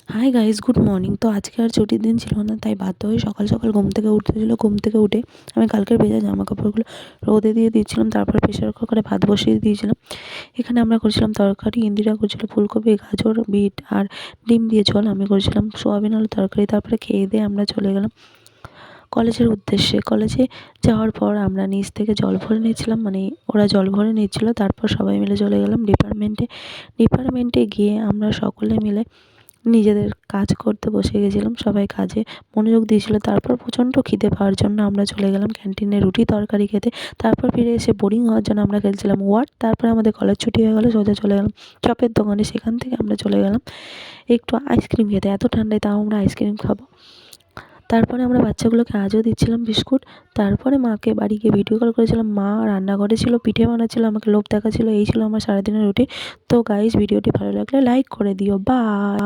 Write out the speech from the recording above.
Hi guys, good morning. তো আজকে আর ছুটির দিন ছিল না, তাই বাধ্য হয়ে সকাল সকাল ঘুম থেকে উঠতে ছিল। ঘুম থেকে উঠে আমি কালকের ভেজা জামা কাপড়গুলো রোদে দিয়ে দিয়েছিলাম, তারপর প্রেশার কুকারে ভাত বসিয়ে দিয়েছিলাম। এখানে আমরা করেছিলাম তরকারি, ইন্দিরা করেছিল ফুলকপি, গাজর, বিট আর ডিম দিয়ে ঝোল। আমি করেছিলাম সোয়াবিন আলু তরকারি। তারপরে খেয়ে দিয়ে আমরা চলে গেলাম কলেজের উদ্দেশ্যে। কলেজে যাওয়ার পর আমরা নিচ থেকে জল ভরে নিয়েছিলাম, মানে ওরা জল ভরে নিচ্ছিল। তারপর সবাই মিলে চলে গেলাম ডিপার্টমেন্টে গিয়ে আমরা সকলে মিলে নিজেদের কাজ করতে বসে গেছিলাম। সবাই কাজে মনোযোগ দিয়েছিল। তারপর প্রচণ্ড খিদে পাওয়ার জন্য আমরা চলে গেলাম ক্যান্টিনে রুটি তরকারি খেতে। তারপর ফিরে এসে বোরিং হওয়ার জন্য আমরা খেলছিলাম ওয়াট। তারপরে আমাদের কলেজ ছুটি হয়ে গেলো, সোজা চলে গেলাম চপের দোকানে। সেখান থেকে আমরা চলে গেলাম একটু আইসক্রিম খেতে। এত ঠান্ডায় তাও আমরা আইসক্রিম খাবো। তারপরে আমরা বাচ্চাগুলোকে আজও দিচ্ছিলাম বিস্কুট। তারপরে মাকে বাড়ি গিয়ে ভিডিও কল করেছিলাম। মা রান্নাঘরে ছিল, পিঠে বানাচ্ছিল, আমাকে লোভ দেখাচ্ছিল। এই ছিল আমার সারাদিনের রুটিন। তো গাইস, ভিডিওটি ভালো লাগলে লাইক করে দিও। বাই।